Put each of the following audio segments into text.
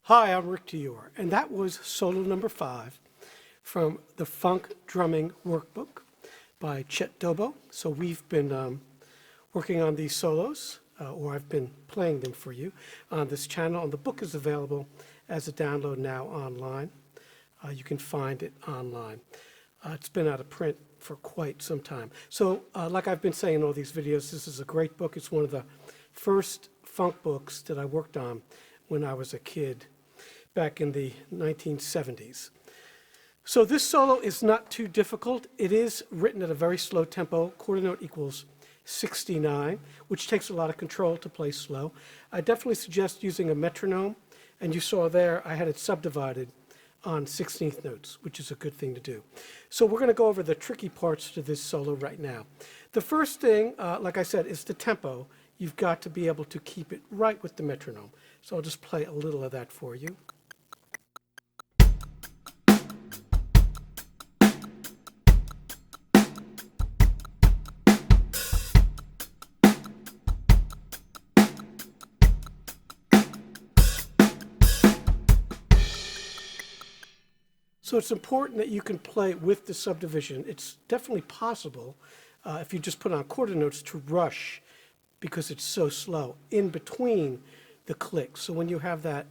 Hi, I'm Rick Dior, and that was solo number 5 from the Funk Drumming Workbook by Chet Doboe. So we've been working on these solos, or I've been playing them for you on this channel, and the book is available as a download now online. You can find it online. It's been out of print for quite some time. So like I've been saying in all these videos, this is a great book. It's one of the first funk books that I worked on when I was a kid back in the 1970s. So this solo is not too difficult. It is written at a very slow tempo. Quarter note equals 69, which takes a lot of control to play slow. I definitely suggest using a metronome, and you saw there I had it subdivided on 16th notes, which is a good thing to do. So we're going to go over the tricky parts to this solo right now. The first thing, like I said, is the tempo. You've got to be able to keep it right with the metronome. So I'll just play a little of that for you. So it's important that you can play with the subdivision. It's definitely possible, if you just put on quarter notes, to rush because it's so slow in between the clicks. So when you have that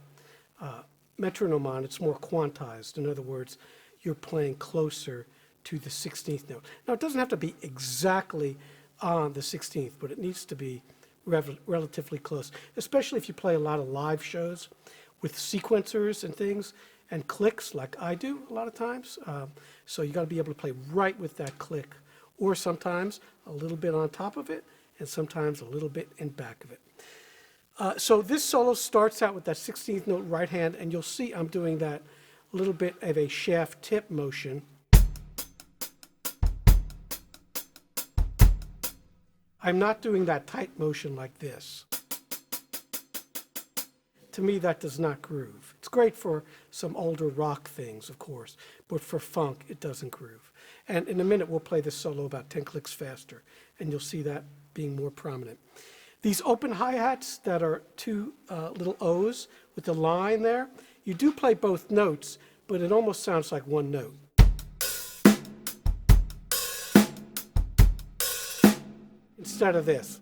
metronome on, it's more quantized. In other words, you're playing closer to the 16th note. Now, it doesn't have to be exactly on the 16th, but it needs to be relatively close, especially if you play a lot of live shows with sequencers and things and clicks like I do a lot of times. So you got to be able to play right with that click, or sometimes a little bit on top of it and sometimes a little bit in back of it. So this solo starts out with that 16th note right hand, and you'll see I'm doing that little bit of a shaft tip motion. I'm not doing that tight motion like this. To me, that does not groove. It's great for some older rock things, of course, but for funk, it doesn't groove. And in a minute, we'll play this solo about 10 clicks faster, and you'll see that being more prominent. These open hi-hats that are two little O's with the line there, you do play both notes, but it almost sounds like one note. Instead of this.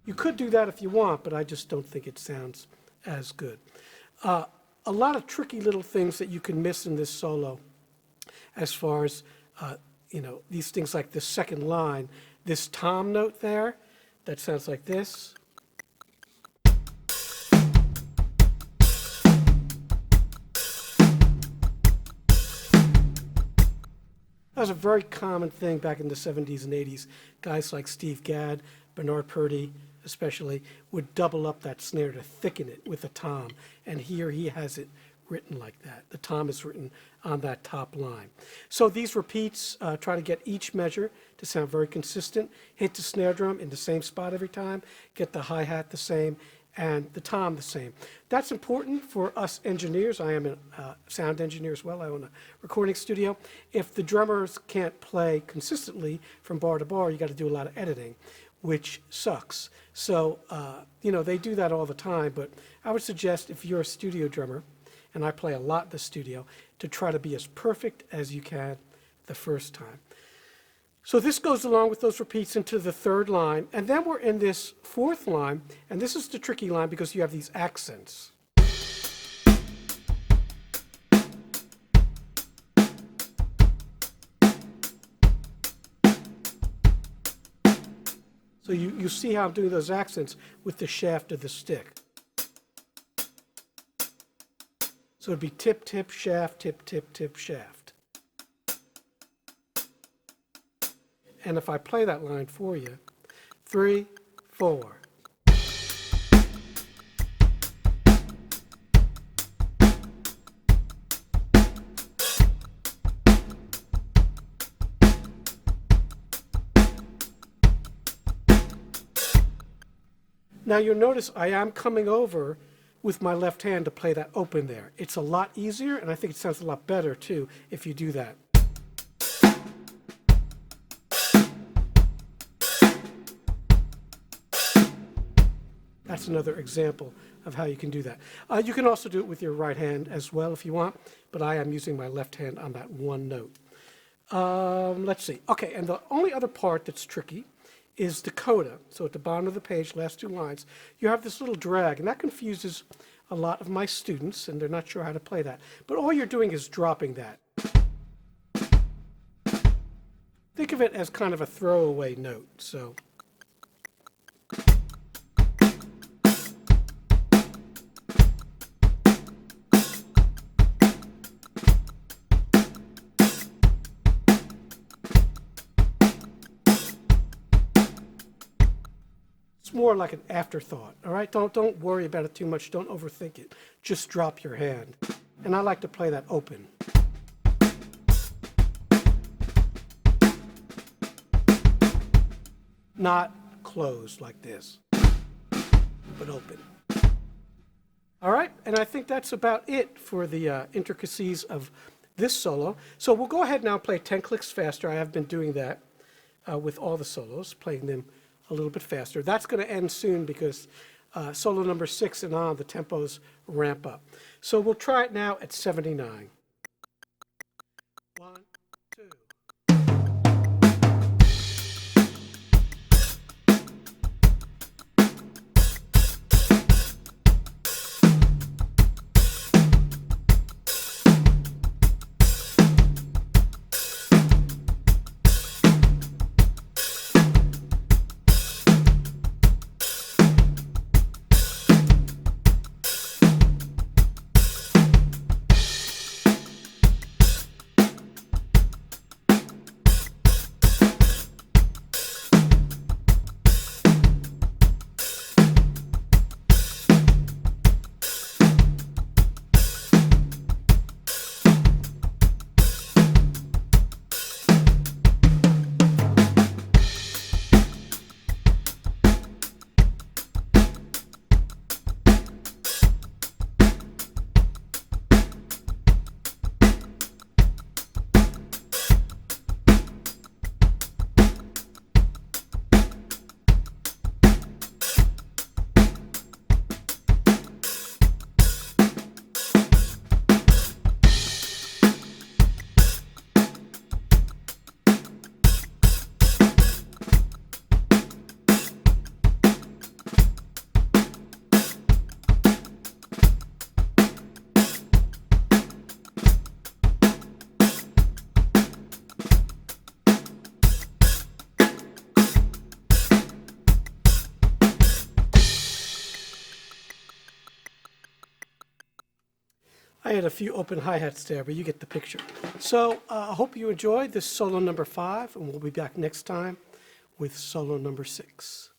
You could do that if you want, but I just don't think it sounds as good. A lot of tricky little things that you can miss in this solo as far as, these things like the second line, this tom note there, that sounds like this. That was a very common thing back in the 70s and 80s. Guys like Steve Gadd, Bernard Purdie especially, would double up that snare to thicken it with a tom. And here he has it written like that. The tom is written on that top line. So these repeats, try to get each measure to sound very consistent. Hit the snare drum in the same spot every time. Get the hi-hat the same and the tom the same. That's important for us engineers. I am a sound engineer as well. I own a recording studio. If the drummers can't play consistently from bar to bar, you got to do a lot of editing, which sucks. So, they do that all the time, but I would suggest if you're a studio drummer, and I play a lot in the studio, to try to be as perfect as you can the first time. So this goes along with those repeats into the third line, and then we're in this fourth line, and this is the tricky line because you have these accents. So you see how I'm doing those accents with the shaft of the stick. So it'd be tip, tip, shaft, tip, tip, tip, shaft. And if I play that line for you, 3, 4. Now you'll notice I am coming over with my left hand to play that open there. It's a lot easier, and I think it sounds a lot better too if you do that. That's that's another example of how you can do that. You can also do it with your right hand as well if you want, but I am using my left hand on that one note. Let's see. Okay, and the only other part that's tricky is the coda. So at the bottom of the page, last two lines, you have this little drag, and that confuses a lot of my students, and they're not sure how to play that. But all you're doing is dropping that. Think of it as kind of a throwaway note. So it's more like an afterthought, all right? Don't worry about it too much. Don't overthink it. Just drop your hand. And I like to play that open. Not closed like this, but open. All right, and I think that's about it for the intricacies of this solo. So we'll go ahead now and play 10 clicks faster. I have been doing that with all the solos, playing them a little bit faster. That's going to end soon because solo number 6 and on, the tempos ramp up. So we'll try it now at 79. 1, 2. I had a few open hi-hats there, but you get the picture. So I hope you enjoyed this solo number 5, and we'll be back next time with solo number 6.